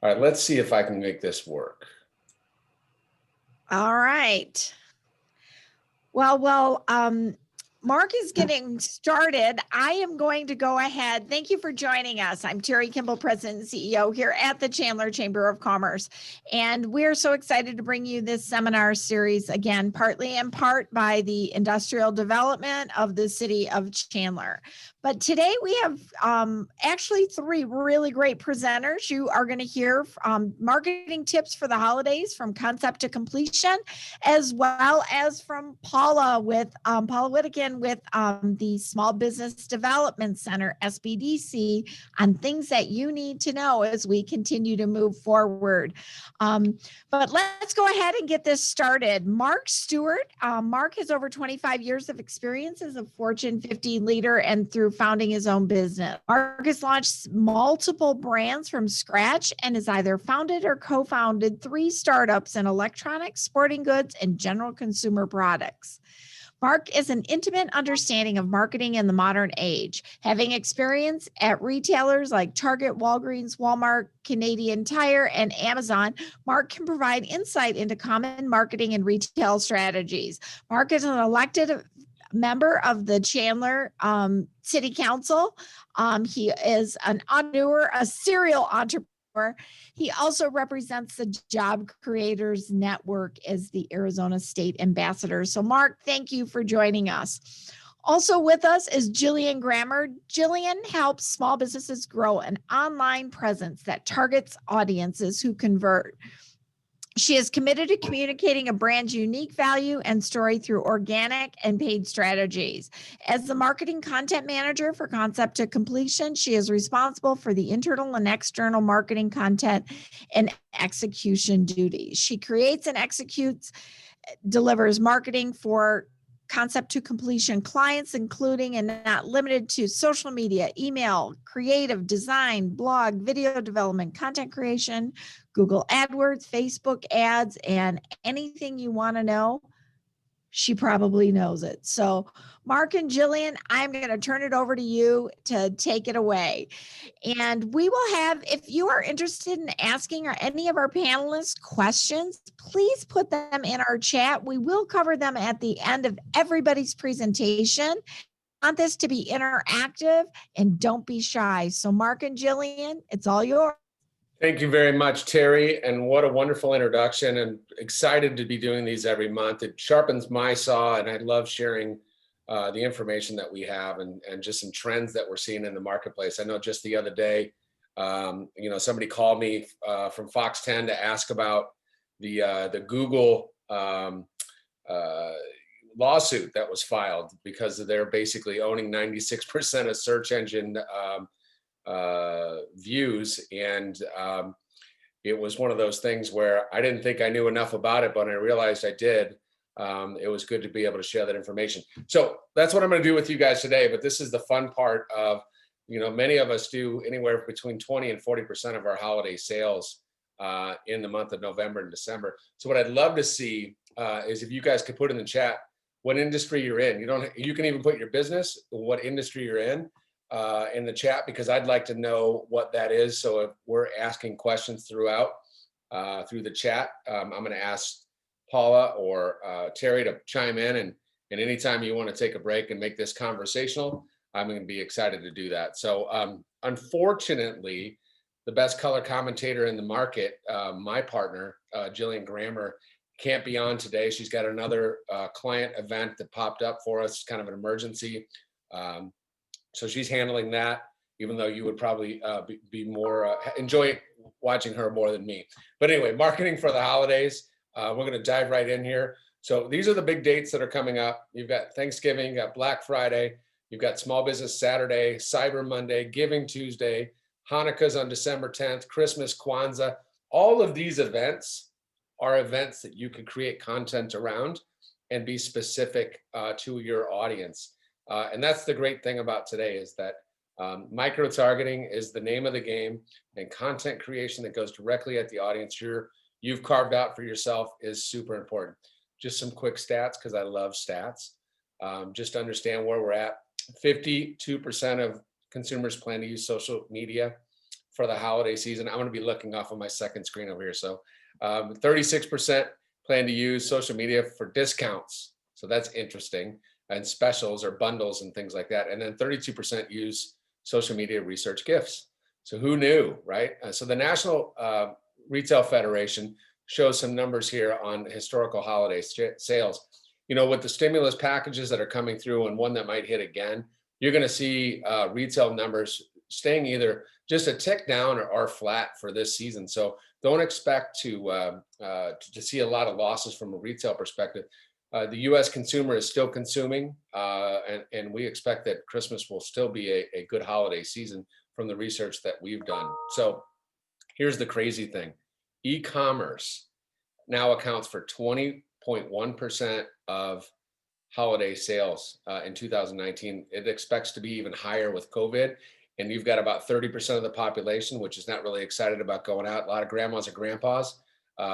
All right, let's see if I can make this work. All right. Well, Mark is getting started. I am going to go ahead. Thank you for joining us. I'm Terry Kimball, President and CEO here at the Chandler Chamber of Commerce. And we're so excited to bring you this seminar series again, partly in part by the industrial development of the city of Chandler. But today we have actually three really great presenters. You are going to hear marketing tips for the holidays from concept to completion, as well as from Paula Whittakin with the Small Business Development Center, SBDC, on things that you need to know as we continue to move forward. But let's go ahead and get this started. Mark Stewart. Mark has over 25 years of experience as a Fortune 50 leader and through founding his own business. Mark has launched multiple brands from scratch and has either founded or co-founded 3 startups in electronics, sporting goods, and general consumer products. Mark is an intimate understanding of marketing in the modern age. Having experience at retailers like Target, Walgreens, Walmart, Canadian Tire, and Amazon, Mark can provide insight into common marketing and retail strategies. Mark is an elected member of the Chandler City Council. He is an entrepreneur, a serial entrepreneur. He also represents the Job Creators Network as the Arizona State Ambassador. So Mark, thank you for joining us. Also with us is Jillian Grammer. Jillian helps small businesses grow an online presence that targets audiences who convert. She is committed to communicating a brand's unique value and story through organic and paid strategies. As the marketing content manager for Concept to Completion, she is responsible for the internal and external marketing content and execution duties. She creates and executes, delivers marketing for Concept to Completion clients, including and not limited to social media, email, creative design, blog, video development, content creation, Google AdWords, Facebook ads, and anything you want to know, she probably knows it. So Mark and Jillian, I'm going to turn it over to you to take it away. And we will have, if you are interested in asking any of our panelists questions, please put them in our chat. We will cover them at the end of everybody's presentation. I want this to be interactive and don't be shy. So Mark and Jillian, it's all yours. Thank you very much, Terry, and what a wonderful introduction, and excited to be doing these every month. It sharpens my saw, and I love sharing the information that we have and just some trends that we're seeing in the marketplace. I know just the other day, somebody called me from Fox 10 to ask about the Google lawsuit that was filed because they're basically owning 96% of search engine views, and it was one of those things where I didn't think I knew enough about it, but I realized I did. It was good to be able to share that information. So that's what I'm going to do with you guys today. But this is the fun part of, many of us do anywhere between 20 and 40% of our holiday sales in the month of November and December. So what I'd love to see is if you guys could put in the chat what industry you're in. You can even put your business, what industry you're in the chat, because I'd like to know what that is. So if we're asking questions throughout through the chat, I'm going to ask Paula or Terry to chime in, and anytime you want to take a break and make this conversational, I'm going to be excited to do that. So unfortunately, the best color commentator in the market, my partner, Jillian Grammer, can't be on today. She's got another client event that popped up for us, kind of an emergency. So she's handling that, even though you would probably be more enjoy watching her more than me. But anyway, marketing for the holidays. We're going to dive right in here. So these are the big dates that are coming up. You've got Thanksgiving, you've got Black Friday, you've got Small Business Saturday, Cyber Monday, Giving Tuesday, Hanukkah's on December 10th, Christmas, Kwanzaa. All of these events are events that you can create content around and be specific to your audience. And that's the great thing about today, is that micro-targeting is the name of the game, and content creation that goes directly at the audience you've carved out for yourself is super important. Just some quick stats, because I love stats. Just to understand where we're at. 52% of consumers plan to use social media for the holiday season. I'm going to be looking off of my second screen over here. So 36% plan to use social media for discounts. So that's interesting, and specials or bundles and things like that. And then 32% use social media research gifts. So who knew, right? So the National Retail Federation shows some numbers here on historical holiday sales. You know, with the stimulus packages that are coming through and one that might hit again, you're going to see retail numbers staying either just a tick down or flat for this season. So don't expect to see a lot of losses from a retail perspective. The U.S. consumer is still consuming, and we expect that Christmas will still be a good holiday season from the research that we've done. So here's the crazy thing. E-commerce now accounts for 20.1% of holiday sales in 2019. It expects to be even higher with COVID. And you've got about 30% of the population, which is not really excited about going out. A lot of grandmas and grandpas,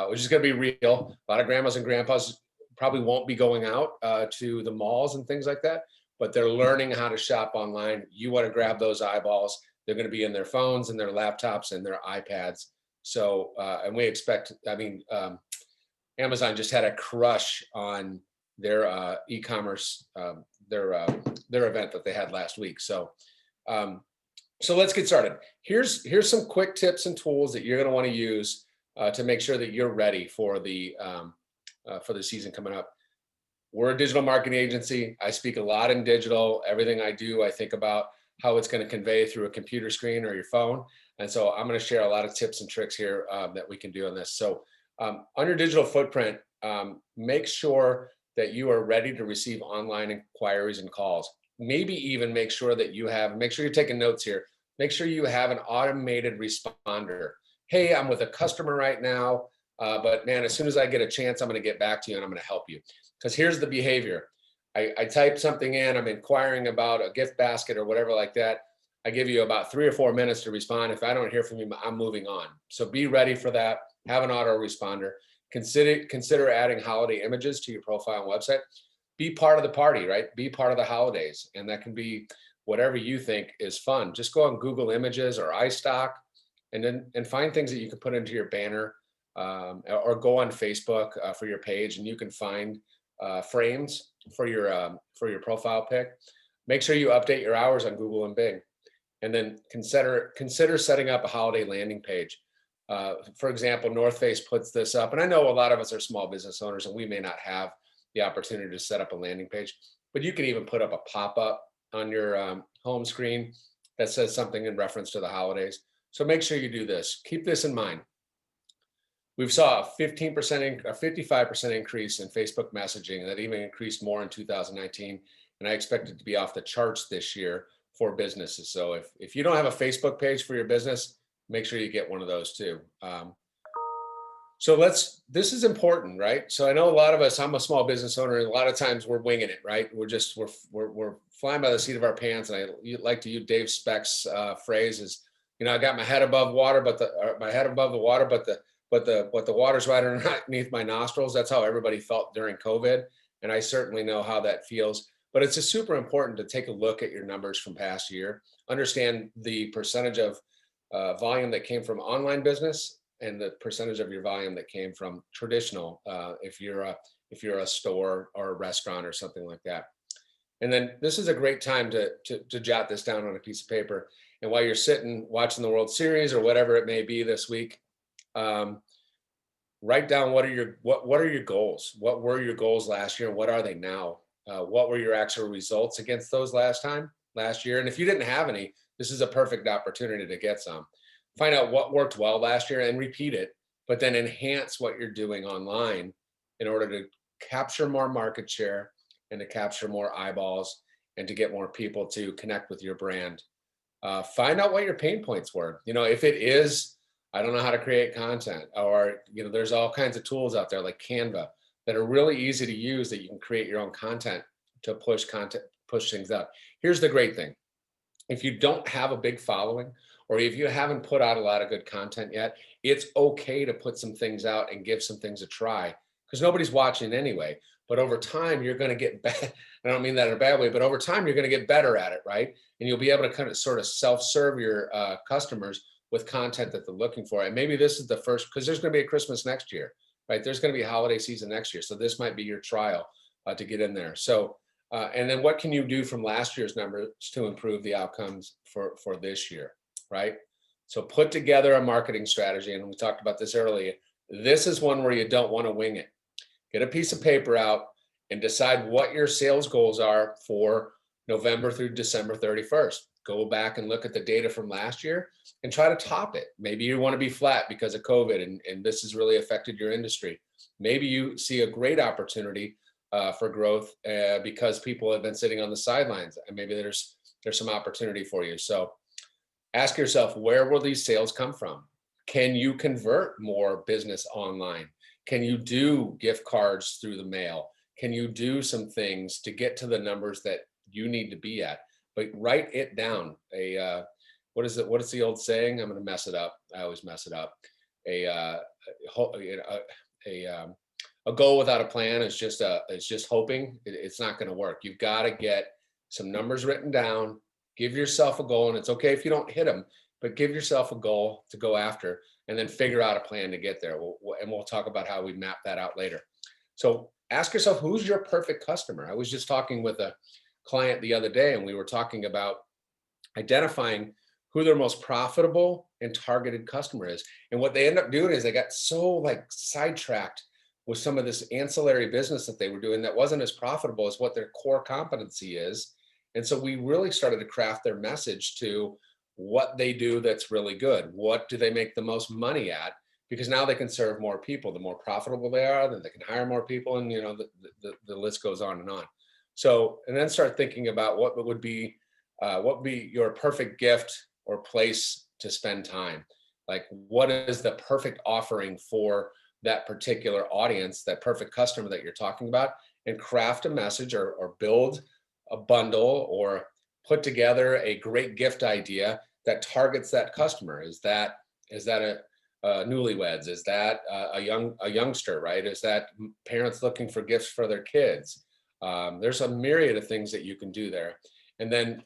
which is going to be real. A lot of grandmas and grandpas probably won't be going out to the malls and things like that, but they're learning how to shop online. You want to grab those eyeballs. They're going to be in their phones and their laptops and their iPads. So, and we expect, Amazon just had a crush on their e-commerce, their event that they had last week. So, so let's get started. Here's some quick tips and tools that you're going to want to use to make sure that you're ready for the season coming up. We're a digital marketing agency. I speak a lot in digital. Everything I do, I think about how it's going to convey through a computer screen or your phone. And so I'm going to share a lot of tips and tricks here that we can do on this. So on your digital footprint, make sure that you are ready to receive online inquiries and calls. Maybe even make sure you're taking notes here. Make sure you have an automated responder. Hey, I'm with a customer right now, but man, as soon as I get a chance, I'm going to get back to you and I'm going to help you. Because here's the behavior. I type something in, I'm inquiring about a gift basket or whatever like that. I give you about 3 or 4 minutes to respond. If I don't hear from you, I'm moving on. So be ready for that. Have an autoresponder. Consider adding holiday images to your profile and website. Be part of the party, right? Be part of the holidays. And that can be whatever you think is fun. Just go on Google Images or iStock and find things that you can put into your banner, or go on Facebook for your page, and you can find frames for your profile pic. Make sure you update your hours on Google and Bing, and then consider setting up a holiday landing page. For example, North Face puts this up, and I know a lot of us are small business owners, and we may not have the opportunity to set up a landing page, but you can even put up a pop-up on your home screen that says something in reference to the holidays. So make sure you do this. Keep this in mind. We've saw a 15% or 55% increase in Facebook messaging, and that even increased more in 2019. And I expect it to be off the charts this year for businesses. So if you don't have a Facebook page for your business, make sure you get one of those too. So this is important, right? So I know a lot of us, I'm a small business owner, and a lot of times we're winging it, right? We're flying by the seat of our pants. And I like to use Dave Speck's phrase is, I got my head above water, but the water's right underneath my nostrils. That's how everybody felt during COVID. And I certainly know how that feels, but it's just super important to take a look at your numbers from past year, understand the percentage of volume that came from online business and the percentage of your volume that came from traditional, if you're a store or a restaurant or something like that. And then this is a great time to jot this down on a piece of paper. And while you're sitting watching the World Series or whatever it may be this week, write down what are your goals? What were your goals last year and what are they now? What were your actual results against those last year? And if you didn't have any, this is a perfect opportunity to get some. Find out what worked well last year and repeat it, but then enhance what you're doing online in order to capture more market share and to capture more eyeballs and to get more people to connect with your brand. Find out what your pain points were. If it is, I don't know how to create content, or, there's all kinds of tools out there like Canva that are really easy to use that you can create your own content to push things out. Here's the great thing. If you don't have a big following, or if you haven't put out a lot of good content yet, it's okay to put some things out and give some things a try because nobody's watching anyway. but over time, you're going to get better. I don't mean that in a bad way, but over time, you're going to get better at it, right? And you'll be able to kind of sort of self-serve your customers with content that they're looking for. And maybe this is the first, because there's going to be a Christmas next year, right? There's going to be a holiday season next year. So this might be your trial to get in there. So, and then what can you do from last year's numbers to improve the outcomes for this year, right? So put together a marketing strategy. And we talked about this earlier. This is one where you don't want to wing it. Get a piece of paper out and decide what your sales goals are for November through December 31st. Go back and look at the data from last year and try to top it. Maybe you want to be flat because of COVID and this has really affected your industry. Maybe you see a great opportunity for growth because people have been sitting on the sidelines and maybe there's some opportunity for you. So ask yourself, where will these sales come from? Can you convert more business online? Can you do gift cards through the mail? Can you do some things to get to the numbers that you need to be at? But write it down. What is it? What is the old saying? I'm going to mess it up. I always mess it up. A goal without a plan is just hoping. It's not going to work. You've got to get some numbers written down. Give yourself a goal, and it's okay if you don't hit them, but give yourself a goal to go after, and then figure out a plan to get there. We'll talk about how we map that out later. So ask yourself, who's your perfect customer? I was just talking with a client the other day, and we were talking about identifying who their most profitable and targeted customer is. And what they end up doing is they got so like sidetracked with some of this ancillary business that they were doing that wasn't as profitable as what their core competency is. And so we really started to craft their message to what they do that's really good. What do they make the most money at? Because now they can serve more people. The more profitable they are, then they can hire more people, and the list goes on and on. So, and then start thinking about what would be your perfect gift or place to spend time. Like, what is the perfect offering for that particular audience, that perfect customer that you're talking about, and craft a message or build a bundle or put together a great gift idea that targets that customer. Is that a newlyweds? Is that a youngster, right? Is that parents looking for gifts for their kids? There's a myriad of things that you can do there. And then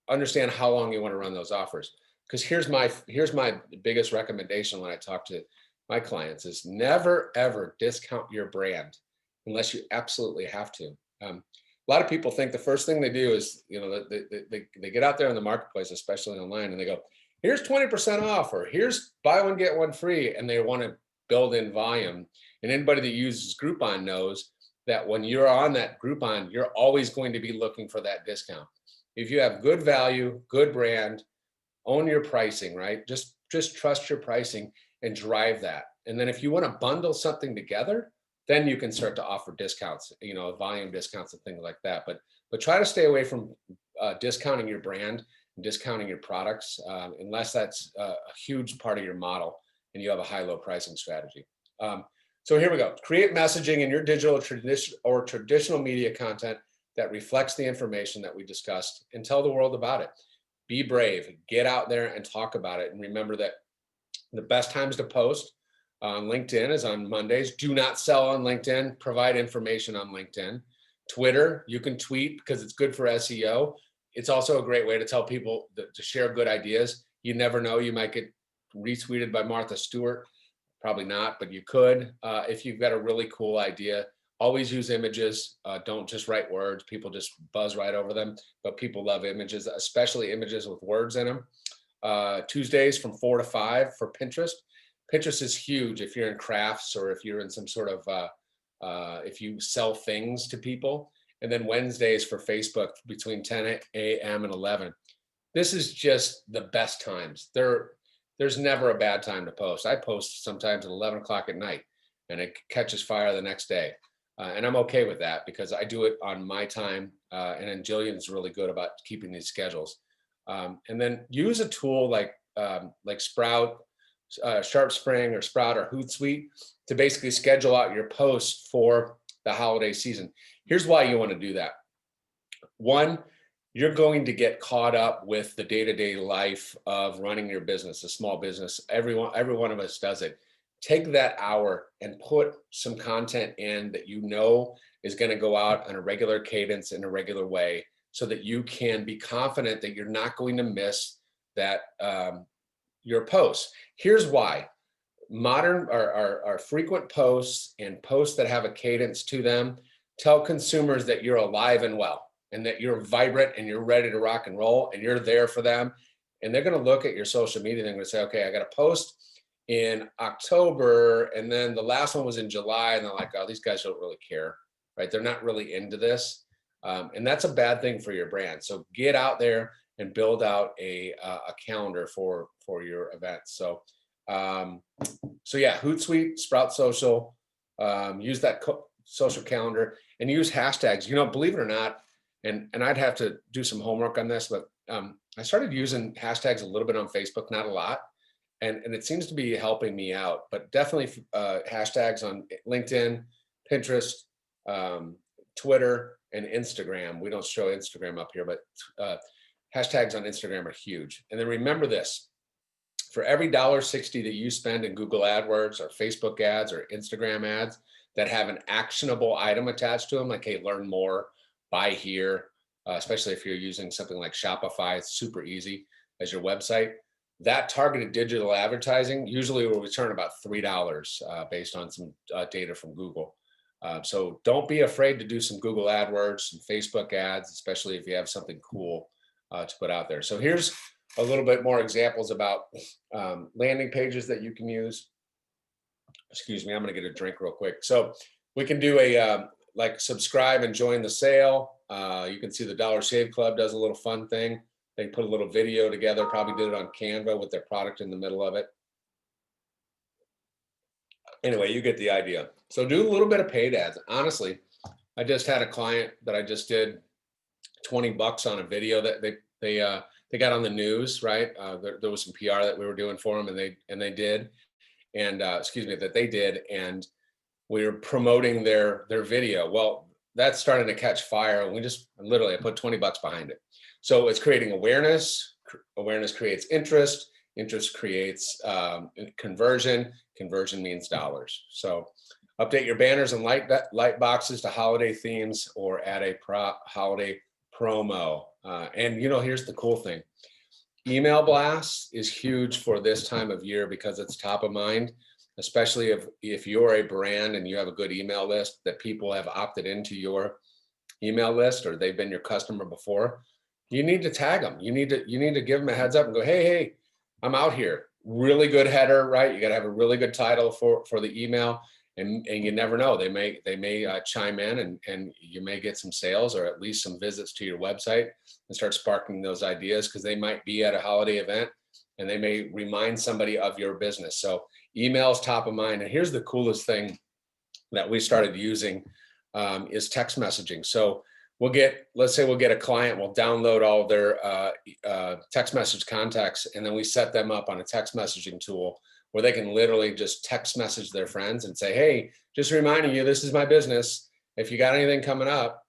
understand how long you want to run those offers. Because here's my biggest recommendation when I talk to my clients is never, ever discount your brand unless you absolutely have to. A lot of people think the first thing they do is, they get out there in the marketplace, especially online, and they go, here's 20% off, or here's buy one, get one free. And they want to build in volume. And anybody that uses Groupon knows that when you're on that Groupon, you're always going to be looking for that discount. If you have good value, good brand, own your pricing, right? Just trust your pricing and drive that. And then if you want to bundle something together, then you can start to offer discounts, volume discounts and things like that. But try to stay away from discounting your brand and discounting your products unless that's a huge part of your model and you have a high-low pricing strategy. So here we go. Create messaging in your digital or traditional media content that reflects the information that we discussed, and tell the world about it. Be brave, get out there and talk about it. And remember that the best times to post on LinkedIn is on Mondays. Do not sell on LinkedIn, provide information on LinkedIn. Twitter, you can tweet because it's good for SEO. It's also a great way to tell people to share good ideas. You never know, you might get retweeted by Martha Stewart. Probably not, but you could. If you've got a really cool idea, always use images. Don't just write words. People just buzz right over them, but people love images, especially images with words in them. Tuesdays from 4 to 5 for Pinterest. Pinterest is huge if you're in crafts or if you're in some sort of, if you sell things to people. And then Wednesdays for Facebook between 10 a.m. and 11. This is just the best times. There's never a bad time to post. I post sometimes at 11 o'clock at night and it catches fire the next day. And I'm okay with that because I do it on my time. And then Jillian's really good about keeping these schedules. And then use a tool like Sprout, SharpSpring or Sprout or Hootsuite to basically schedule out your posts for the holiday season. Here's why you want to do that. One, you're going to get caught up with the day-to-day life of running your business, a small business. Every one of us does it. take that hour and put some content in that you know is going to go out on a regular cadence in a regular way, so that you can be confident that you're not going to miss that your posts. Here's why. Modern our frequent posts and posts that have a cadence to them tell consumers that you're alive and well, and that you're vibrant and you're ready to rock and roll, and you're there for them. And they're going to look at your social media and they're going to say, okay, I got a post in October, and then the last one was in July, and they're like, oh, these guys don't really care, right? They're not really into this. And that's a bad thing for your brand. So get out there and build out a calendar for your events. So yeah, Hootsuite, Sprout Social, use that social calendar and use hashtags. You know, believe it or not, and I'd have to do some homework on this, but I started using hashtags a little bit on Facebook, not a lot. And it seems to be helping me out, but definitely hashtags on LinkedIn, Pinterest, Twitter, and Instagram. We don't show Instagram up here, but hashtags on Instagram are huge. And then remember this, for every $1.60 that you spend in Google AdWords or Facebook ads or Instagram ads that have an actionable item attached to them, like, hey, learn more, buy here, especially if you're using something like Shopify, it's super easy as your website. That targeted digital advertising usually will return about $3 based on some data from Google. So don't be afraid to do some Google AdWords and Facebook ads, especially if you have something cool to put out there. So here's a little bit more examples about landing pages that you can use. Excuse me, I'm gonna get a drink real quick. So we can do a like subscribe and join the sale. You can see the Dollar Shave Club does a little fun thing. They put a little video together, probably did it on Canva with their product in the middle of it. Anyway, you get the idea. So do a little bit of paid ads. Honestly, I just had a client that I just did $20 on a video that they got on the news, right? There was some PR that we were doing for them, and they did, and that they did, and we were promoting their video. Well, that's starting to catch fire, and I put $20 behind it. So it's creating awareness. Awareness creates interest. Interest creates conversion. Conversion means dollars. So update your banners and light boxes to holiday themes, or add a holiday promo. And here's the cool thing. Email blasts is huge for this time of year because it's top of mind, especially if you're a brand and you have a good email list that people have opted into your email list, or they've been your customer before. You need to tag them. You need to give them a heads up and go, hey, I'm out here. Really good header, right? You got to have a really good title for the email, and you never know. They may chime in, and you may get some sales, or at least some visits to your website, and start sparking those ideas, because they might be at a holiday event and they may remind somebody of your business. So email is top of mind. And here's the coolest thing that we started using is text messaging. So let's say we'll get a client, we'll download all of their text message contacts, and then we set them up on a text messaging tool where they can literally just text message their friends and say, hey, just reminding you, this is my business. If you got anything coming up.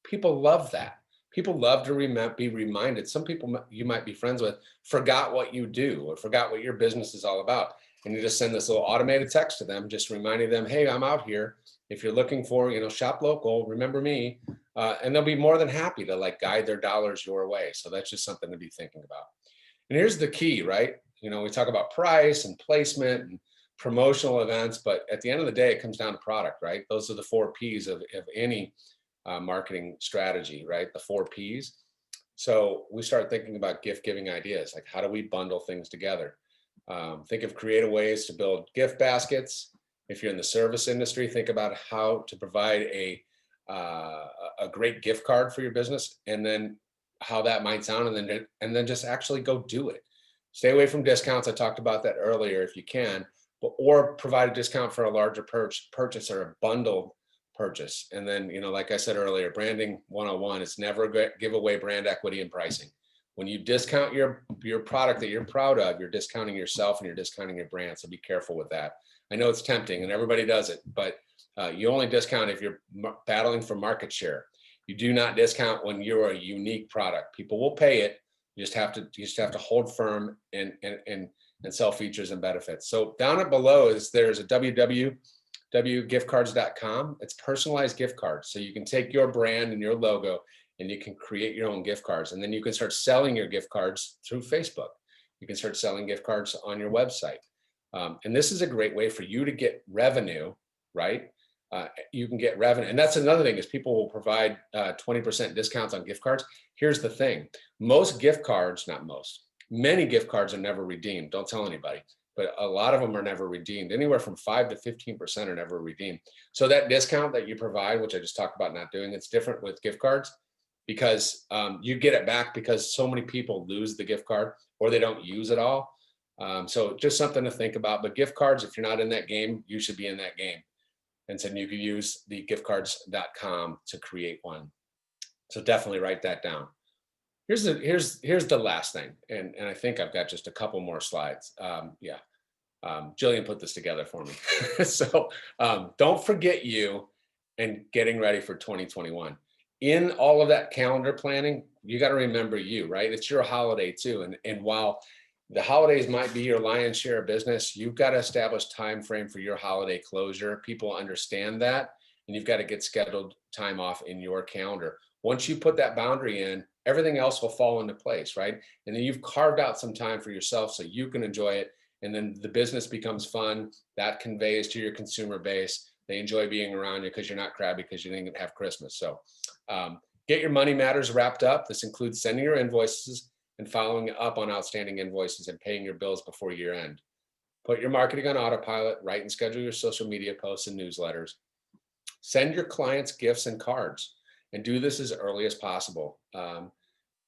People love that. People love to be reminded. Some people you might be friends with forgot what you do, or forgot what your business is all about. And you just send this little automated text to them, just reminding them, hey, I'm out here. If you're looking for, shop local, remember me. And they'll be more than happy to guide their dollars your way. So that's just something to be thinking about. And here's the key, right? We talk about price and placement and promotional events, but at the end of the day, it comes down to product, right? Those are the 4 Ps of any marketing strategy, right? The 4 Ps. So we start thinking about gift giving ideas, like how do we bundle things together? Think of creative ways to build gift baskets. If you're in the service industry, think about how to provide a great gift card for your business, and then how that might sound, and then just actually go do it. Stay away from discounts. I talked about that earlier if you can, or provide a discount for a larger purchase or a bundled purchase. And then, like I said earlier, branding 101 is never give away brand equity and pricing. When you discount your product that you're proud of, you're discounting yourself and you're discounting your brand. So be careful with that. I know it's tempting and everybody does it, but you only discount if you're battling for market share. You do not discount when you're a unique product. People will pay it. You just have to hold firm and and sell features and benefits. So down at below there's a www.giftcards.com. It's personalized gift cards. So you can take your brand and your logo and you can create your own gift cards. And then you can start selling your gift cards through Facebook. You can start selling gift cards on your website. And this is a great way for you to get revenue, right? You can get revenue. And that's another thing is people will provide 20% discounts on gift cards. Here's the thing. Most gift cards, not most, many gift cards are never redeemed. Don't tell anybody, but a lot of them are never redeemed. Anywhere from 5 to 15% are never redeemed. So that discount that you provide, which I just talked about not doing, it's different with gift cards because you get it back because so many people lose the gift card or they don't use it all. So just something to think about. But gift cards, if you're not in that game, you should be in that game. And so you can use the giftcards.com to create one. So definitely write that down. Here's the last thing. And I think I've got just a couple more slides. Jillian put this together for me. So don't forget you and getting ready for 2021. In all of that calendar planning, you got to remember you, right? It's your holiday too. And while the holidays might be your lion's share of business, you've got to establish time frame for your holiday closure. People understand that, and you've got to get scheduled time off in your calendar. Once you put that boundary in, everything else will fall into place, right? And then you've carved out some time for yourself so you can enjoy it. And then the business becomes fun. That conveys to your consumer base. They enjoy being around you because you're not crabby because you didn't have Christmas. So get your money matters wrapped up. This includes sending your invoices and following up on outstanding invoices and paying your bills before year end. Put your marketing on autopilot, write and schedule your social media posts and newsletters. Send your clients gifts and cards and do this as early as possible.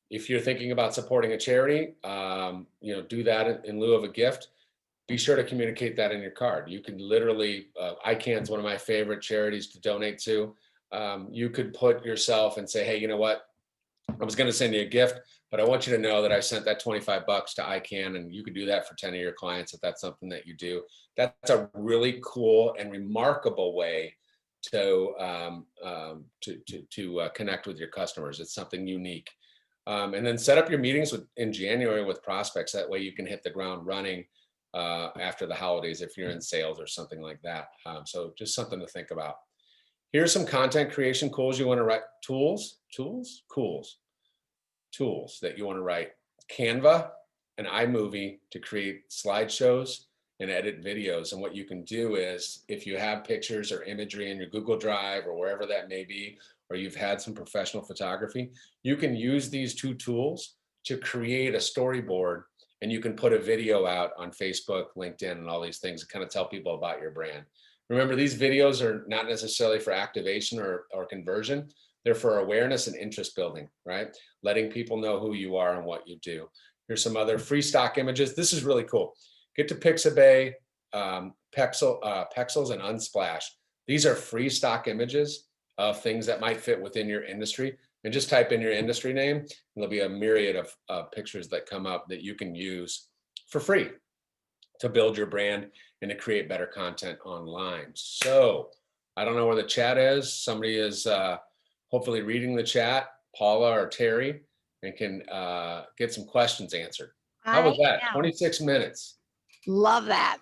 If you're thinking about supporting a charity, do that in lieu of a gift. Be sure to communicate that in your card. You can literally, ICANN is one of my favorite charities to donate to. You could put yourself and say, hey, you know what? I was going to send you a gift, but I want you to know that I sent that $25 to ICANN, and you could do that for 10 of your clients if that's something that you do. That's a really cool and remarkable way to connect with your customers. It's something unique. And then set up your meetings in January with prospects. That way you can hit the ground running after the holidays if you're in sales or something like that. So just something to think about. Here's some content creation tools you want to write. Tools that you want to write. Canva and iMovie to create slideshows and edit videos. And what you can do is if you have pictures or imagery in your Google Drive or wherever that may be, or you've had some professional photography, you can use these two tools to create a storyboard, and you can put a video out on Facebook, LinkedIn, and all these things to kind of tell people about your brand. Remember, these videos are not necessarily for activation or conversion. They're for awareness and interest building, right? Letting people know who you are and what you do. Here's some other free stock images. This is really cool. Get to Pixabay, Pexels, and Unsplash. These are free stock images of things that might fit within your industry. And just type in your industry name, and there'll be a myriad of pictures that come up that you can use for free to build your brand and to create better content online. So I don't know where the chat is. Somebody is hopefully reading the chat, Paula or Terry, and can get some questions answered. How was that? 26 minutes. Love that.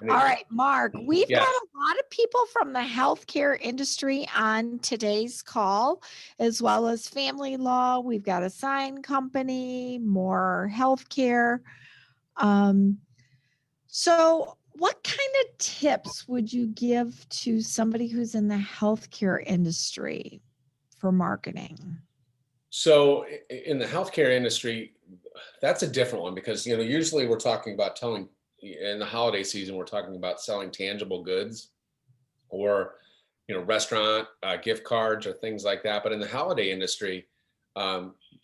All right, Mark, we've got a lot of people from the healthcare industry on today's call, as well as family law. We've got a sign company, more healthcare. So what kind of tips would you give to somebody who's in the healthcare industry for marketing? So in the healthcare industry, that's a different one because, usually we're talking about in the holiday season, we're talking about selling tangible goods or, restaurant gift cards or things like that. But in the holiday industry,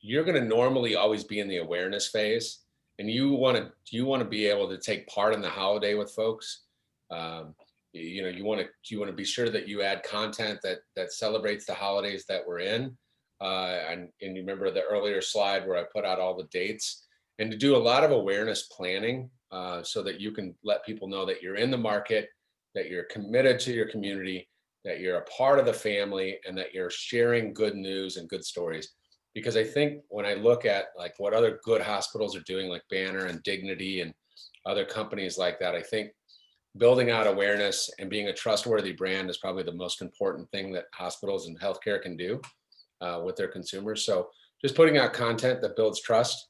you're going to normally always be in the awareness phase, and you want to be able to take part in the holiday with folks. You want to be sure that you add content that celebrates the holidays that we're in. And you remember the earlier slide where I put out all the dates, and to do a lot of awareness planning so that you can let people know that you're in the market, that you're committed to your community, that you're a part of the family, and that you're sharing good news and good stories. Because I think when I look at like what other good hospitals are doing, like Banner and Dignity and other companies like that. I think building out awareness and being a trustworthy brand is probably the most important thing that hospitals and healthcare can do with their consumers. So just putting out content that builds trust.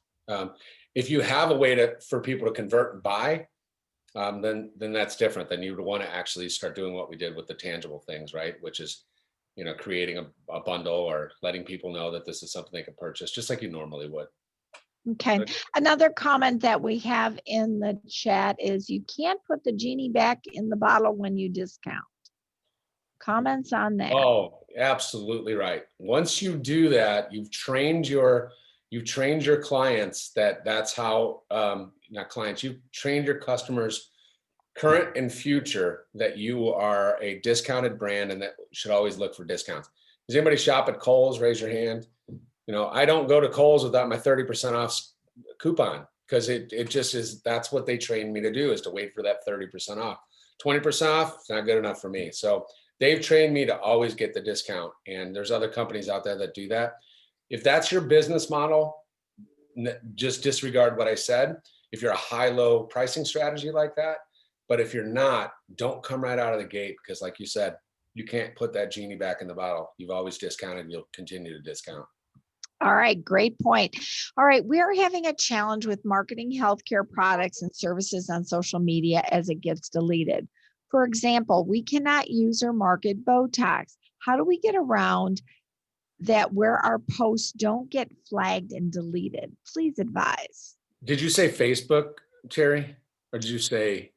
If you have a way for people to convert and buy, then that's different. Then you would want to actually start doing what we did with the tangible things, right? Which is, creating a bundle or letting people know that this is something they can purchase, just like you normally would. Okay. Another comment that we have in the chat is you can't put the genie back in the bottle when you discount. Comments on that? Oh, absolutely right. Once you do that, you've trained your clients that's how, not clients, you've trained your customers, current and future, that you are a discounted brand and that should always look for discounts. Does anybody shop at Kohl's? Raise your hand. I don't go to Kohl's without my 30% off coupon, because it just is, that's what they trained me to do, is to wait for that 30% off. 20% off, it's not good enough for me. So they've trained me to always get the discount. And there's other companies out there that do that. If that's your business model, just disregard what I said. If you're a high-low pricing strategy like that, but if you're not, don't come right out of the gate, because like you said, you can't put that genie back in the bottle. You've always discounted, you'll continue to discount. All right, great point. All right, we are having a challenge with marketing healthcare products and services on social media as it gets deleted. For example, we cannot use or market Botox. How do we get around that where our posts don't get flagged and deleted? Please advise. Did you say Facebook, Terry? Or did you say?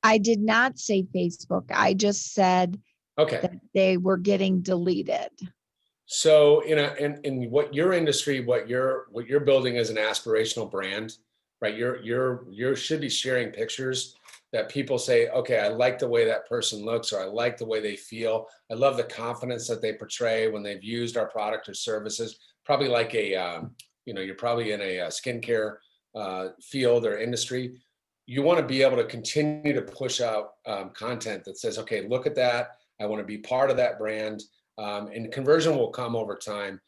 I did not say Facebook. I just said that they were getting deleted. So in what your industry, what you're building is an aspirational brand, right? You should be sharing pictures that people say, okay, I like the way that person looks, or I like the way they feel. I love the confidence that they portray when they've used our product or services. Probably like you're probably in a skincare field or industry. You want to be able to continue to push out content that says, okay, look at that. I want to be part of that brand. And conversion will come over time.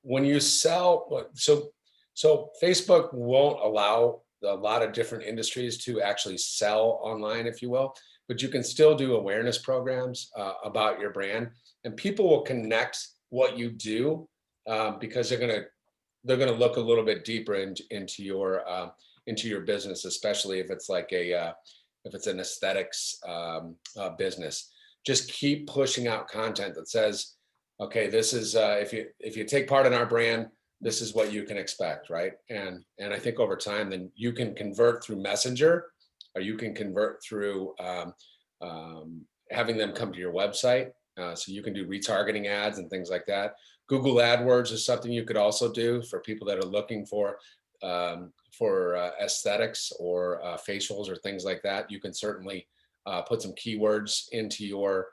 When you sell, so Facebook won't allow a lot of different industries to actually sell online, if you will, but you can still do awareness programs about your brand, and people will connect what you do because they're gonna look a little bit deeper into your business, especially if it's like if it's an aesthetics business. Just keep pushing out content that says, okay, this is if you take part in our brand, this is what you can expect, right? And I think over time, then you can convert through Messenger, or you can convert through having them come to your website. So you can do retargeting ads and things like that. Google AdWords is something you could also do for people that are looking for aesthetics or facials or things like that. You can certainly put some keywords into your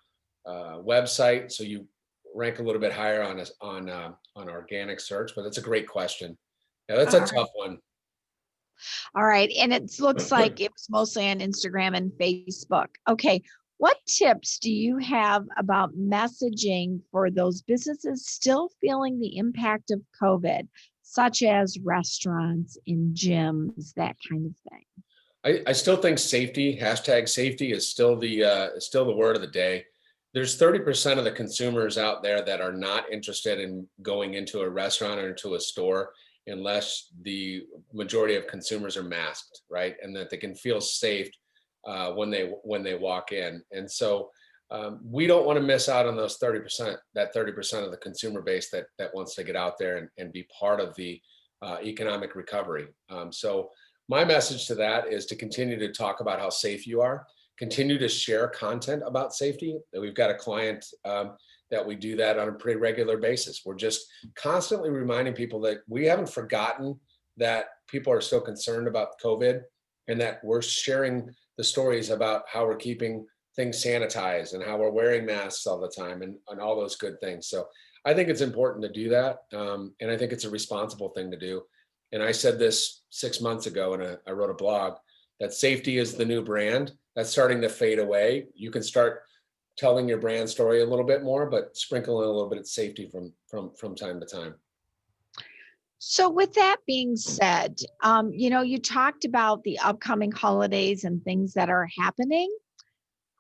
website, so you rank a little bit higher on organic search. But that's a great question. Yeah, that's a tough one. All right, and it looks like it was mostly on Instagram and Facebook. Okay, what tips do you have about messaging for those businesses still feeling the impact of COVID, such as restaurants and gyms, that kind of thing? I still think safety, hashtag safety, is still the word of the day. There's 30% of the consumers out there that are not interested in going into a restaurant or into a store unless the majority of consumers are masked, right? And that they can feel safe when they walk in. And so we don't want to miss out on those 30%, that 30% of the consumer base that wants to get out there and be part of the economic recovery. So my message to that is to continue to talk about how safe you are, continue to share content about safety. We've got a client that we do that on a pretty regular basis. We're just constantly reminding people that we haven't forgotten that people are still concerned about COVID, and that we're sharing the stories about how we're keeping things sanitized and how we're wearing masks all the time and all those good things. So I think it's important to do that. And I think it's a responsible thing to do. And I said this 6 months ago, and I wrote a blog, that safety is the new brand. That's starting to fade away. You can start telling your brand story a little bit more, but sprinkle in a little bit of safety from time to time. So with that being said, you talked about the upcoming holidays and things that are happening.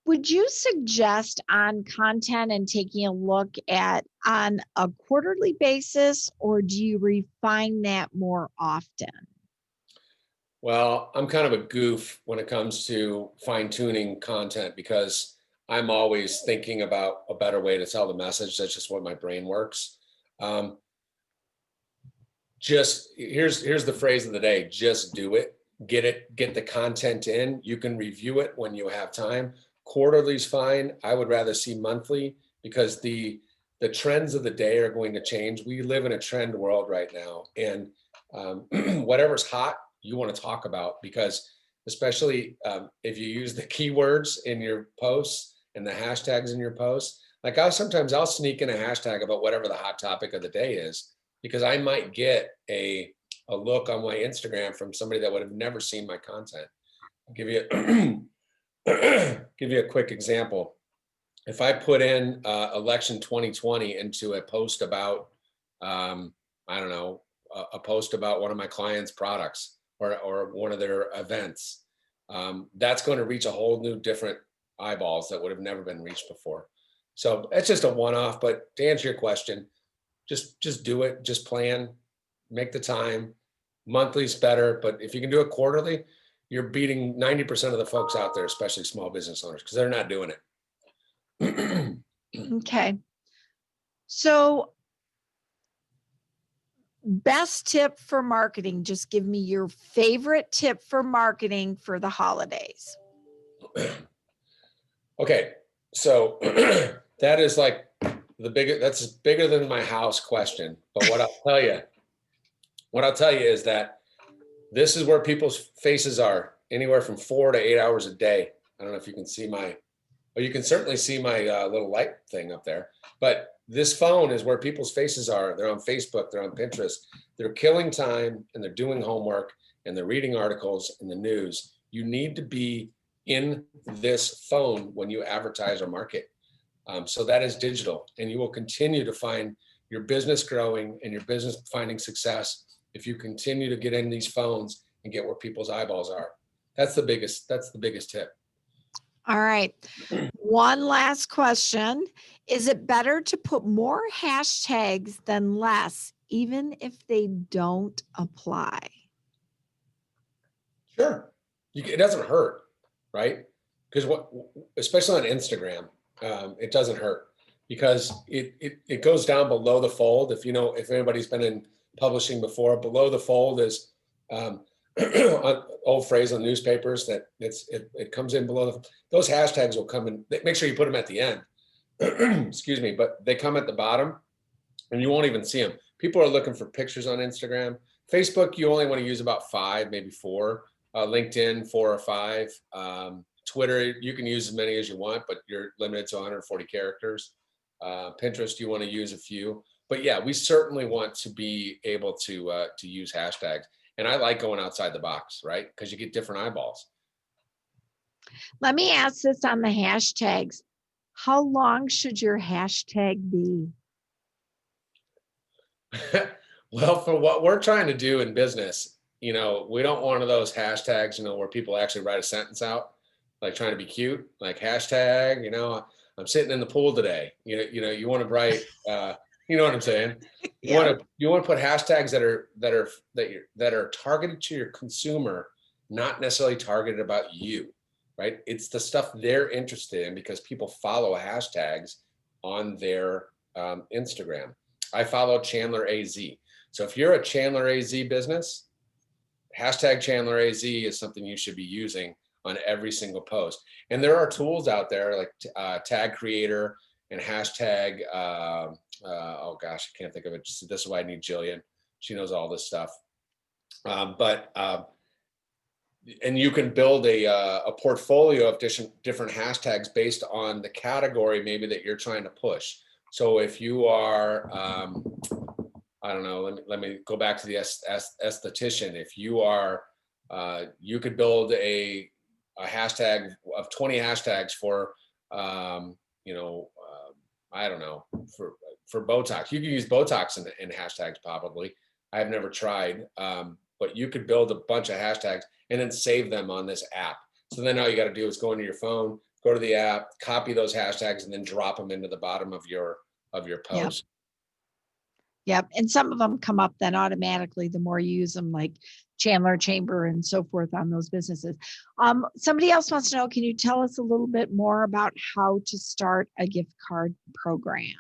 Would you suggest on content and taking a look at on a quarterly basis, or do you refine that more often? Well, I'm kind of a goof when it comes to fine tuning content because I'm always thinking about a better way to tell the message. That's just what my brain works. Um, just here's the phrase of the day: just do it. Get the content in. You can review it when you have time. Quarterly's fine. I would rather see monthly because the trends of the day are going to change. We live in a trend world right now, and whatever's hot, you want to talk about, because especially if you use the keywords in your posts and the hashtags in your posts. Like I'll sneak in a hashtag about whatever the hot topic of the day is, because I might get a look on my Instagram from somebody that would have never seen my content. I'll give you give you a quick example. If I put in election 2020 into a post about I don't know, a post about one of my clients' products or one of their events, that's going to reach a whole new different eyeballs that would have never been reached before. So it's just a one-off. But to answer your question, just do it. Just plan, make the time. Monthly's better, but if you can do it quarterly, you're beating 90% of the folks out there, especially small business owners, because they're not doing it. Okay. So best tip for marketing, just give me your favorite tip for marketing for the holidays. Okay, so that is like that's bigger than my house question. But what I'll tell you is that this is where people's faces are anywhere from 4 to 8 hours a day. I don't know if you can see well, you can certainly see my little light thing up there. But this phone is where people's faces are. They're on Facebook, they're on Pinterest. They're killing time and they're doing homework and they're reading articles in the news. You need to be in this phone when you advertise or market. So that is digital, and you will continue to find your business growing and your business finding success if you continue to get in these phones and get where people's eyeballs are. That's the biggest tip. All right. One last question. Is it better to put more hashtags than less, even if they don't apply? Sure. It doesn't hurt, right? Because especially on Instagram, it doesn't hurt because it goes down below the fold. If anybody's been in publishing before, below the fold is old phrase on newspapers that it comes in below those hashtags will come in. Make sure you put them at the end. Excuse me, but they come at the bottom and you won't even see them. People are looking for pictures on Instagram. Facebook, you only want to use about 5, maybe 4. LinkedIn, 4 or 5. Twitter, you can use as many as you want, but you're limited to 140 characters. Pinterest, you want to use a few. But yeah, we certainly want to be able to use hashtags. And I like going outside the box, right? Because you get different eyeballs. Let me ask this on the hashtags. How long should your hashtag be? Well, for what we're trying to do in business, we don't want one of those hashtags, where people actually write a sentence out, like trying to be cute, like hashtag, I'm sitting in the pool today. You want to write, you know what I'm saying? You want to put hashtags that are targeted to your consumer, not necessarily targeted about you, right? It's the stuff they're interested in because people follow hashtags on their Instagram. I follow Chandler AZ. So if you're a Chandler AZ business, hashtag Chandler AZ is something you should be using on every single post. And there are tools out there like Tag Creator and hashtag, oh gosh, I can't think of it. This is why I need Jillian. She knows all this stuff. And you can build a portfolio of different hashtags based on the category maybe that you're trying to push. So if you are, I don't know, let me go back to the esthetician. If you are, you could build a hashtag of 20 hashtags for, I don't know, for Botox. You can use Botox in hashtags probably. I've never tried, but you could build a bunch of hashtags and then save them on this app. So then all you got to do is go into your phone, go to the app, copy those hashtags, and then drop them into the bottom of your Yep. post. Yep. And some of them come up then automatically the more you use them, like Chandler Chamber and so forth on those businesses. Somebody else wants to know, can you tell us a little bit more about how to start a gift card program?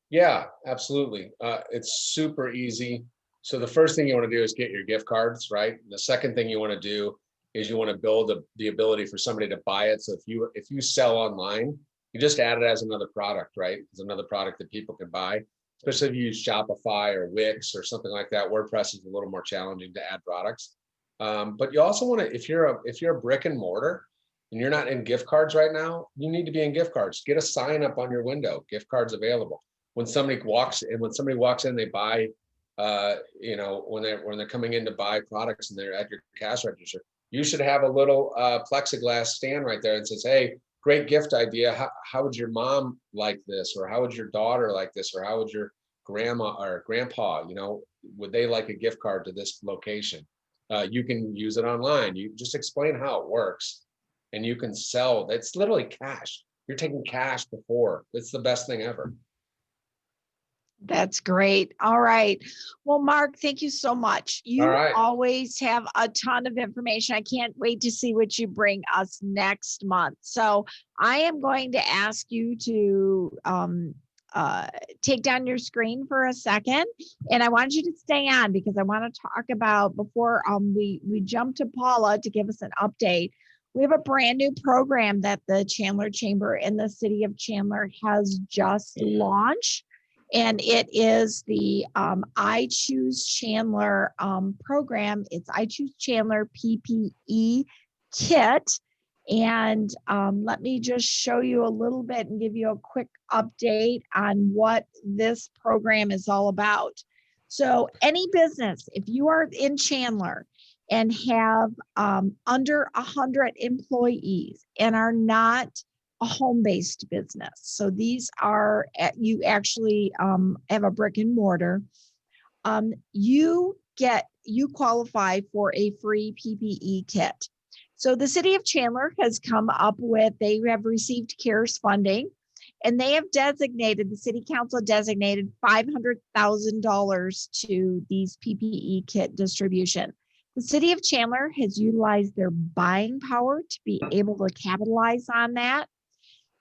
Yeah, absolutely. It's super easy. So the first thing you want to do is get your gift cards, right? The second thing you want to do is you want to build the ability for somebody to buy it. So if you sell online, you just add it as another product, right? It's another product that people can buy, especially if you use Shopify or Wix or something like that. WordPress is a little more challenging to add products. But you also want to, if you're a brick and mortar and you're not in gift cards right now, you need to be in gift cards. Get a sign up on your window, gift cards available. When somebody walks in, they buy, when they're coming in to buy products and they're at your cash register, you should have a little plexiglass stand right there and says, hey, great gift idea. How would your mom like this? Or how would your daughter like this? Or how would your grandma or grandpa, would they like a gift card to this location? You can use it online. You just explain how it works and you can sell. It's literally cash. You're taking cash before. It's the best thing ever. That's great. All right. Well, Mark, thank you so much. You always have a ton of information. I can't wait to see what you bring us next month. So I am going to ask you to take down your screen for a second. And I want you to stay on because I want to talk about, before we jump to Paula to give us an update, we have a brand new program that the Chandler Chamber in the city of Chandler has just launched. And it is the I Choose Chandler program. It's I Choose Chandler PPE Kit. And let me just show you a little bit and give you a quick update on what this program is all about. So any business, if you are in Chandler and have under 100 employees and are not a home-based business. So these are, you actually have a brick and mortar. You qualify for a free PPE kit. So the city of Chandler has come up with, they have received CARES funding and they have designated, the city council designated $500,000 to these PPE kit distribution. The city of Chandler has utilized their buying power to be able to capitalize on that.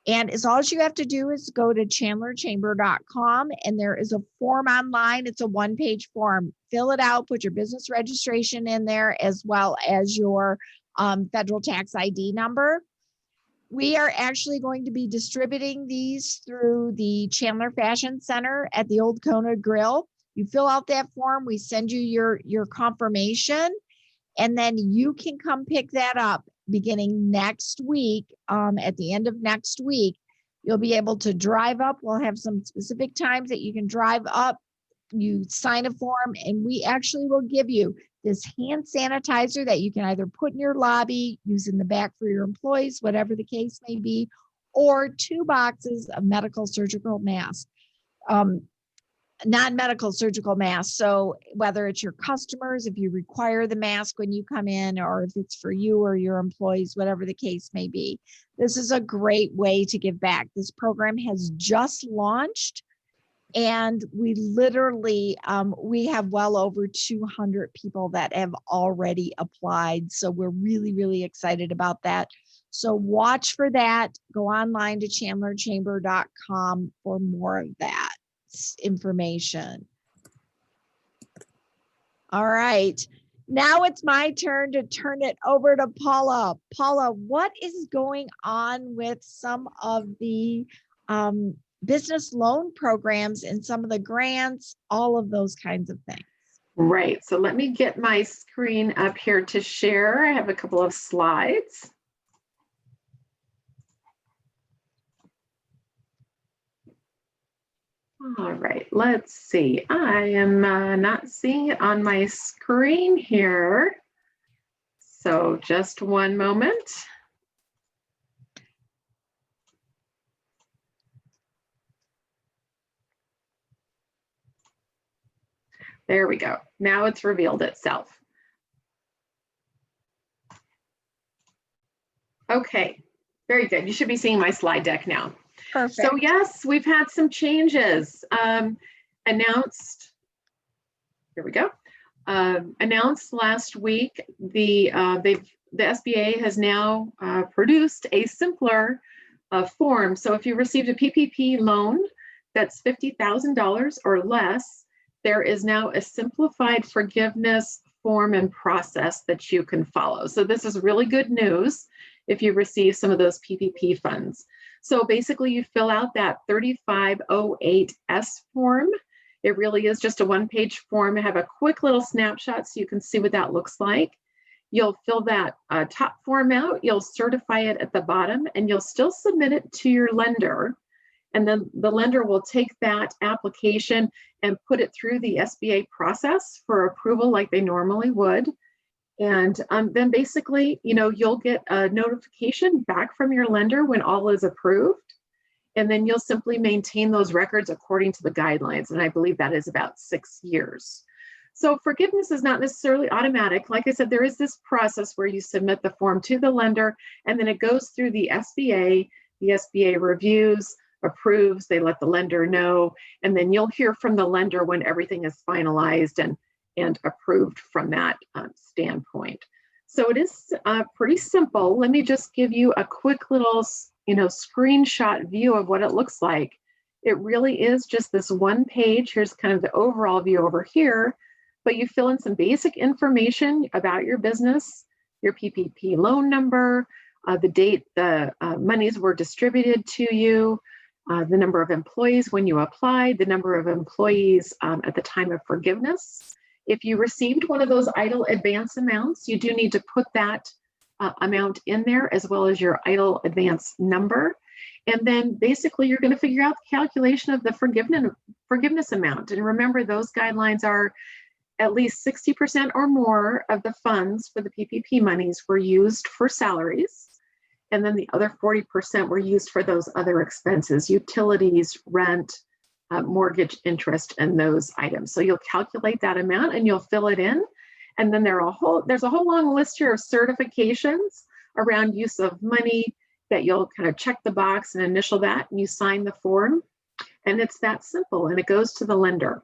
And as all you have to do is go to chandlerchamber.com and there is a form online. It's a one-page form. Fill it out, put your business registration in there as well as your federal tax ID number. We are actually going to be distributing these through the Chandler Fashion Center at the Old Kona Grill. You fill out that form, we send you your confirmation, and then you can come pick that up beginning next week. At the end of next week, you'll be able to drive up. We'll have some specific times that you can drive up. You sign a form, and we actually will give you this hand sanitizer that you can either put in your lobby, use in the back for your employees, whatever the case may be, or 2 boxes of medical surgical masks. Non-medical surgical masks. So whether it's your customers, if you require the mask when you come in, or if it's for you or your employees, whatever the case may be, this is a great way to give back. This program has just launched and we literally, we have well over 200 people that have already applied. So we're really, really excited about that. So watch for that. Go online to chandlerchamber.com for more of that information. All right. Now it's my turn to turn it over to Paula. Paula, what is going on with some of the business loan programs and some of the grants, all of those kinds of things? Right. So let me get my screen up here to share. I have a couple of slides. All right, let's see. I am not seeing it on my screen here. So just one moment. There we go. Now it's revealed itself. Okay, very good. You should be seeing my slide deck now. Perfect. So yes, we've had some changes announced. Here we go. Announced last week. The SBA has now produced a simpler form. So if you received a PPP loan that's $50,000 or less, there is now a simplified forgiveness form and process that you can follow. So this is really good news if you receive some of those PPP funds. So basically you fill out that 3508S form. It really is just a one-page form. I have a quick little snapshot so you can see what that looks like. You'll fill that top form out, you'll certify it at the bottom, and you'll still submit it to your lender. And then the lender will take that application and put it through the SBA process for approval like they normally would. And then basically, you'll get a notification back from your lender when all is approved. And then you'll simply maintain those records according to the guidelines. And I believe that is about 6 years. So forgiveness is not necessarily automatic. Like I said, there is this process where you submit the form to the lender, and then it goes through the SBA. The SBA reviews, approves, they let the lender know, and then you'll hear from the lender when everything is finalized and approved from that standpoint. So it is pretty simple. Let me just give you a quick little screenshot view of what it looks like. It really is just this one page. Here's kind of the overall view over here, but you fill in some basic information about your business, your PPP loan number, the date the monies were distributed to you, the number of employees when you applied, the number of employees at the time of forgiveness. If you received one of those EIDL advance amounts, you do need to put that amount in there as well as your EIDL advance number. And then basically you're going to figure out the calculation of the forgiveness amount. And remember, those guidelines are at least 60% or more of the funds for the PPP monies were used for salaries. And then the other 40% were used for those other expenses, utilities, rent, mortgage interest, and those items. So you'll calculate that amount and you'll fill it in. And then there's a whole long list here of certifications around use of money that you'll kind of check the box and initial that, and you sign the form. And it's that simple, and it goes to the lender.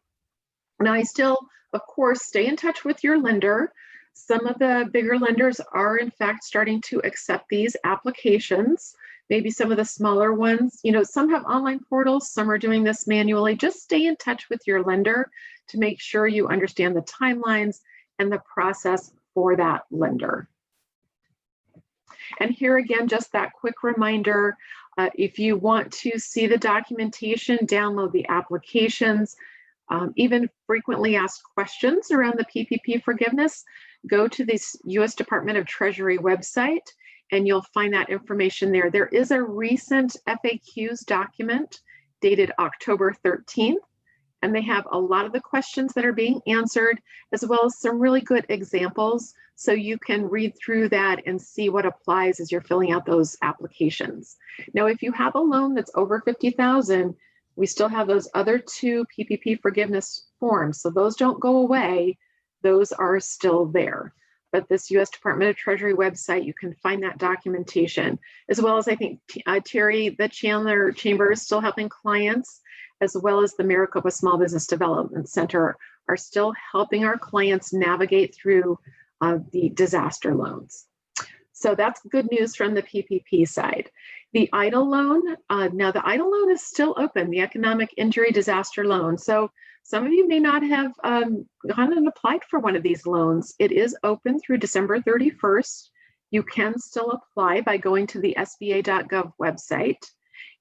Now, I still, of course, stay in touch with your lender. Some of the bigger lenders are, in fact, starting to accept these applications. Maybe some of the smaller ones, some have online portals, some are doing this manually. Just stay in touch with your lender to make sure you understand the timelines and the process for that lender. And here again, just that quick reminder, if you want to see the documentation, download the applications, even frequently asked questions around the PPP forgiveness, go to the U.S. Department of Treasury website and you'll find that information there. There is a recent FAQs document dated October 13th, and they have a lot of the questions that are being answered, as well as some really good examples. So you can read through that and see what applies as you're filling out those applications. Now, if you have a loan that's over $50,000, we still have those other two PPP forgiveness forms. So those don't go away. Those are still there. But this U.S. Department of Treasury website, you can find that documentation, as well as I think Terry, the Chandler Chamber is still helping clients, as well as the Maricopa Small Business Development Center are still helping our clients navigate through the disaster loans. So that's good news from the PPP side. The EIDL loan, now the EIDL loan is still open, the Economic Injury Disaster Loan. So some of you may not have gone and applied for one of these loans. It is open through December 31st. You can still apply by going to the SBA.gov website.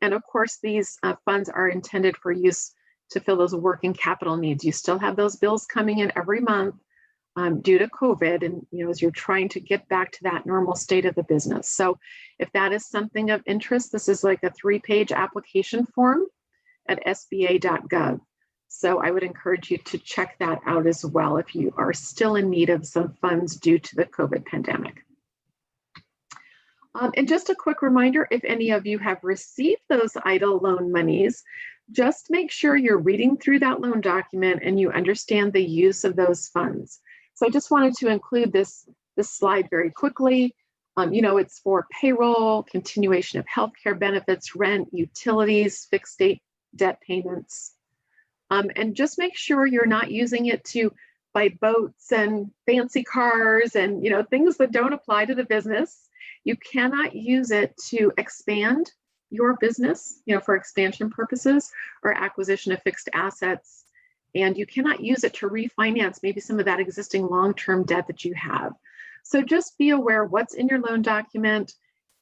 And of course, these funds are intended for use to fill those working capital needs. You still have those bills coming in every month due to COVID, and as you're trying to get back to that normal state of the business. So if that is something of interest, this is like a 3-page application form at SBA.gov. So I would encourage you to check that out as well if you are still in need of some funds due to the COVID pandemic. And just a quick reminder, if any of you have received those EIDL loan monies, just make sure you're reading through that loan document and you understand the use of those funds. So I just wanted to include this slide very quickly. It's for payroll, continuation of healthcare benefits, rent, utilities, fixed date debt payments. And just make sure you're not using it to buy boats and fancy cars and things that don't apply to the business. You cannot use it to expand your business, for expansion purposes or acquisition of fixed assets. And you cannot use it to refinance maybe some of that existing long-term debt that you have. So just be aware what's in your loan document,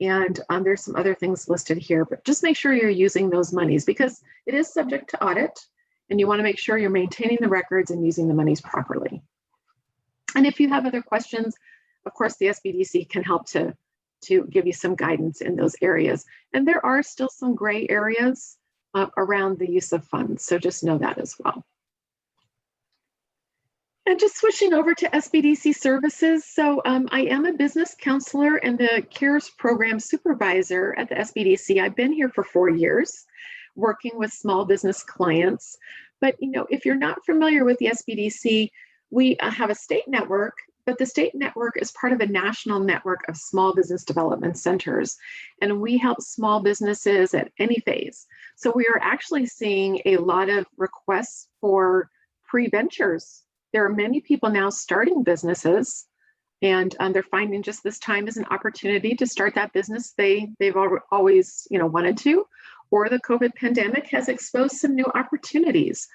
and there's some other things listed here, but just make sure you're using those monies because it is subject to audit, and you want to make sure you're maintaining the records and using the monies properly. And if you have other questions, of course, the SBDC can help to give you some guidance in those areas. And there are still some gray areas around the use of funds, so just know that as well. And just switching over to SBDC services. So I am a business counselor and the CARES program supervisor at the SBDC. I've been here for 4 years working with small business clients. But if you're not familiar with the SBDC, we have a state network, but the state network is part of a national network of small business development centers. And we help small businesses at any phase. So we are actually seeing a lot of requests for pre-ventures. There are many people now starting businesses, and they're finding just this time as an opportunity to start that business they've always wanted to, or the COVID pandemic has exposed some new opportunities.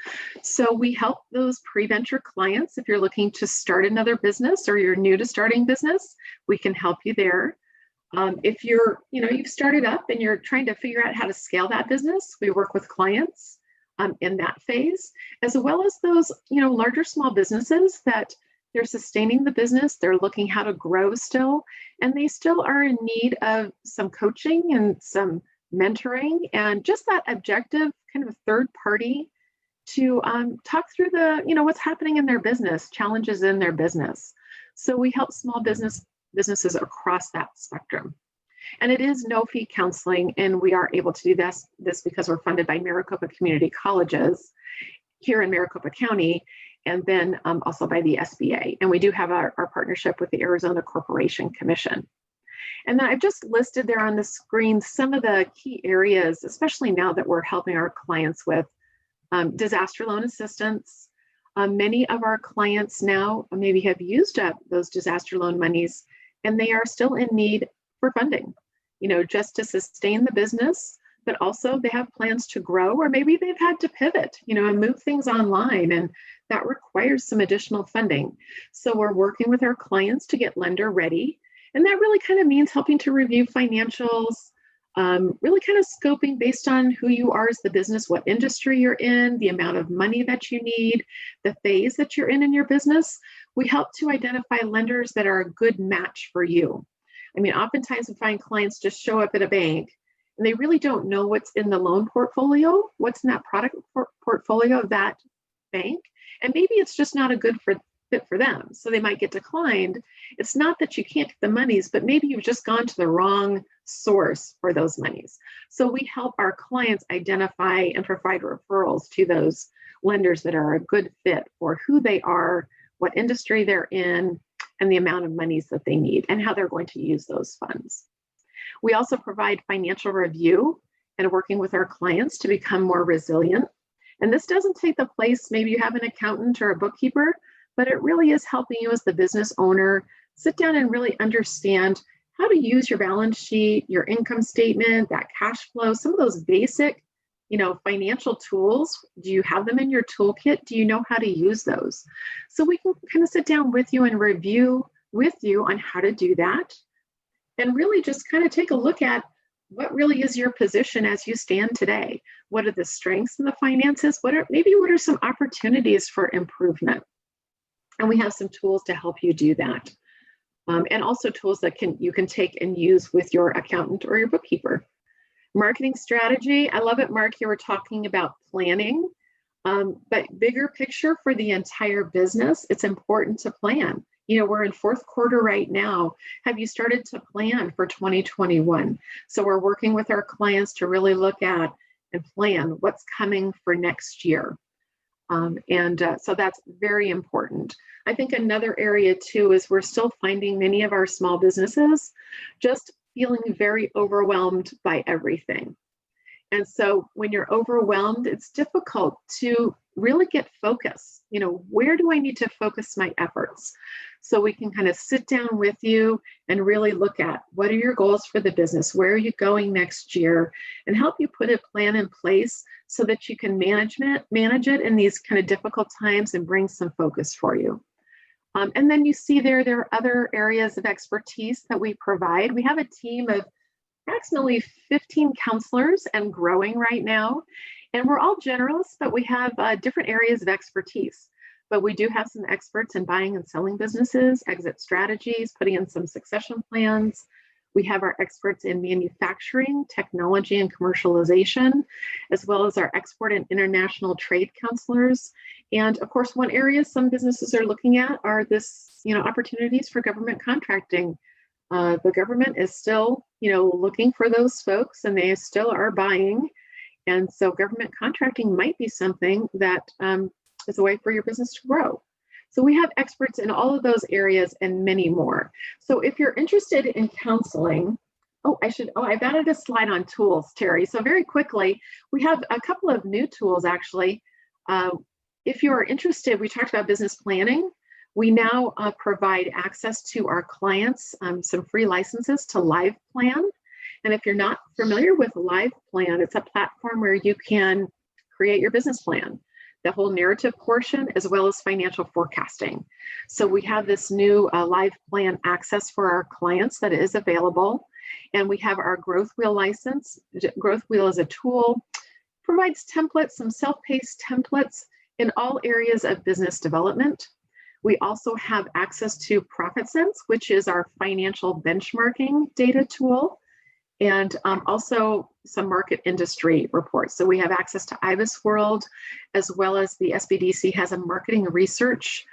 So we help those pre-venture clients. If you're looking to start another business or you're new to starting business, we can help you there. If you've started up and you're trying to figure out how to scale that business, we work with clients in that phase, as well as those, larger small businesses that they're sustaining the business, they're looking how to grow still, and they still are in need of some coaching and some mentoring and just that objective kind of third party to talk through what's happening in their business, challenges in their business. So we help small businesses across that spectrum. And it is no fee counseling, and we are able to do this because we're funded by Maricopa Community Colleges here in Maricopa County, and then also by the SBA. And we do have our partnership with the Arizona Corporation Commission. And then I've just listed there on the screen some of the key areas, especially now that we're helping our clients with disaster loan assistance. Many of our clients now maybe have used up those disaster loan monies, and they are still in need for funding, just to sustain the business, but also they have plans to grow, or maybe they've had to pivot, and move things online, and that requires some additional funding. So we're working with our clients to get lender ready. And that really kind of means helping to review financials, really kind of scoping based on who you are as the business, what industry you're in, the amount of money that you need, the phase that you're in your business. We help to identify lenders that are a good match for you. I mean, oftentimes we find clients just show up at a bank and they really don't know what's in the loan portfolio, what's in that product portfolio of that bank. And maybe it's just not a good fit for them. So they might get declined. It's not that you can't get the monies, but maybe you've just gone to the wrong source for those monies. So we help our clients identify and provide referrals to those lenders that are a good fit for who they are, what industry they're in, and the amount of monies that they need and how they're going to use those funds. We also provide financial review and working with our clients to become more resilient. And this doesn't take the place, maybe you have an accountant or a bookkeeper, but it really is helping you as the business owner sit down and really understand how to use your balance sheet, your income statement, that cash flow, some of those basic, financial tools. Do you have them in your toolkit? Do you know how to use those? So we can kind of sit down with you and review with you on how to do that. And really just kind of take a look at what really is your position as you stand today. What are the strengths in the finances? What are some opportunities for improvement? And we have some tools to help you do that. And also tools that you can take and use with your accountant or your bookkeeper. Marketing strategy. I love it, Mark. You were talking about planning, but bigger picture for the entire business, it's important to plan. We're in fourth quarter right now. Have you started to plan for 2021? So we're working with our clients to really look at, and plan what's coming for next year. So that's very important. I think another area too is we're still finding many of our small businesses just feeling very overwhelmed by everything. And so when you're overwhelmed, it's difficult to really get focus. You know, where do I need to focus my efforts? So we can kind of sit down with you and really look at what are your goals for the business? Where are you going next year? And help you put a plan in place so that you can manage it in these kind of difficult times and bring some focus for you. And then you see there are other areas of expertise that we provide. We have a team of approximately 15 counselors and growing right now. And we're all generalists, but we have different areas of expertise. But we do have some experts in buying and selling businesses, exit strategies, putting in some succession plans. We have our experts in manufacturing, technology, and commercialization, as well as our export and international trade counselors. And of course, one area some businesses are looking at are opportunities for government contracting. The government is still, looking for those folks, and they still are buying. And so government contracting might be something that is a way for your business to grow. So we have experts in all of those areas and many more. So if you're interested in counseling, I've added a slide on tools, Terry. So very quickly, we have a couple of new tools actually. If you're interested, we talked about business planning. We now provide access to our clients, some free licenses to Live Plan. And if you're not familiar with Live Plan, it's a platform where you can create your business plan, the whole narrative portion, as well as financial forecasting. So we have this new Live Plan access for our clients that is available. And we have our Growth Wheel license. Growth Wheel is a tool, provides templates, some self-paced templates in all areas of business development. We also have access to ProfitSense, which is our financial benchmarking data tool, and also some market industry reports. So we have access to IBIS World, as well as the SBDC has a marketing research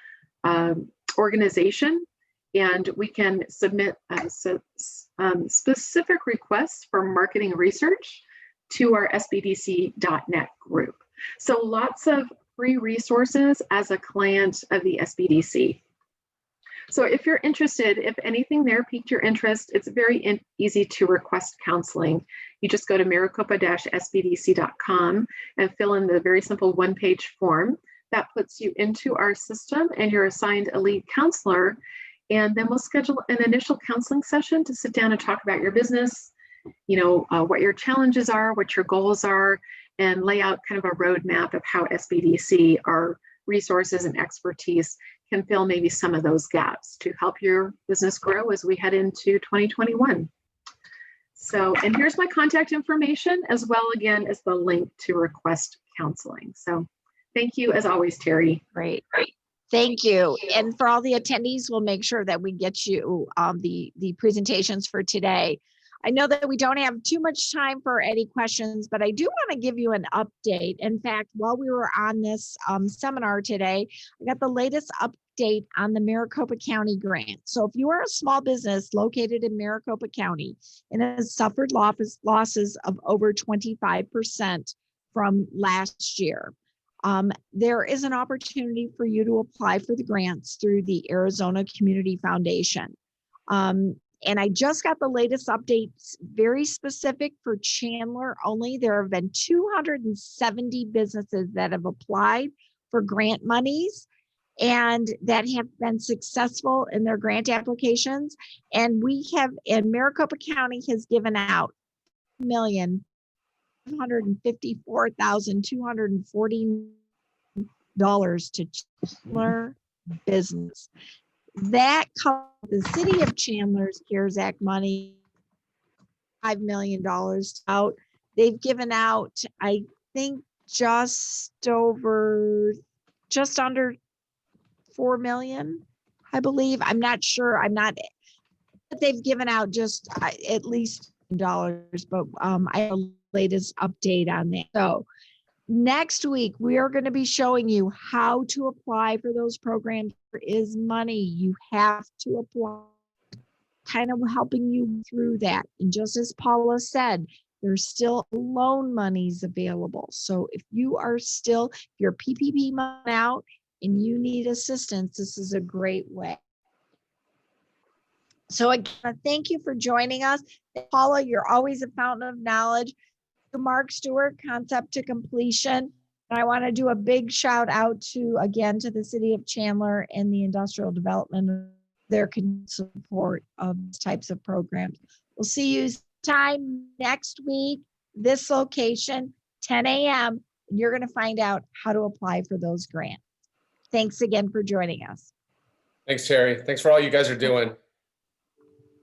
organization, and we can submit specific requests for marketing research to our SBDC.net group. So lots of free resources as a client of the SBDC. So if you're interested, if anything there piqued your interest, it's very easy to request counseling. You just go to maricopa-sbdc.com and fill in the very simple one-page form. That puts you into our system and you're assigned a lead counselor. And then we'll schedule an initial counseling session to sit down and talk about your business, what your challenges are, what your goals are, and lay out kind of a roadmap of how SBDC, our resources and expertise, can fill maybe some of those gaps to help your business grow as we head into 2021. So, and here's my contact information as well, again, as the link to request counseling. So thank you as always, Terry. Great. Thank you. And for all the attendees, we'll make sure that we get you the presentations for today. I know that we don't have too much time for any questions, but I do want to give you an update. In fact, while we were on this seminar today, I got the latest update on the Maricopa County grant. So if you are a small business located in Maricopa County and has suffered losses of over 25% from last year, there is an opportunity for you to apply for the grants through the Arizona Community Foundation. And I just got the latest updates, very specific for Chandler only. There have been 270 businesses that have applied for grant monies and that have been successful in their grant applications. And Maricopa County has given out $1,554,240 to Chandler business. That the city of Chandler's CARES Act money, $5 million out. They've given out, I think, just under 4 million, I believe. I'm not sure. But they've given out just at least dollars, but I have the latest update on that. So next week, we are going to be showing you how to apply for those programs. There is money. You have to apply, kind of helping you through that. And just as Paula said, there's still loan monies available. So if you are still, if you're PPP money out and you need assistance, this is a great way. So again, thank you for joining us. Paula, you're always a fountain of knowledge. Mark Stewart, Concept to Completion. And I want to do a big shout out to, again, to the city of Chandler and the industrial development, their support of these types of programs. We'll see you time next week, this location, 10 a.m. And you're going to find out how to apply for those grants. Thanks again for joining us. Thanks, Terry. Thanks for all you guys are doing.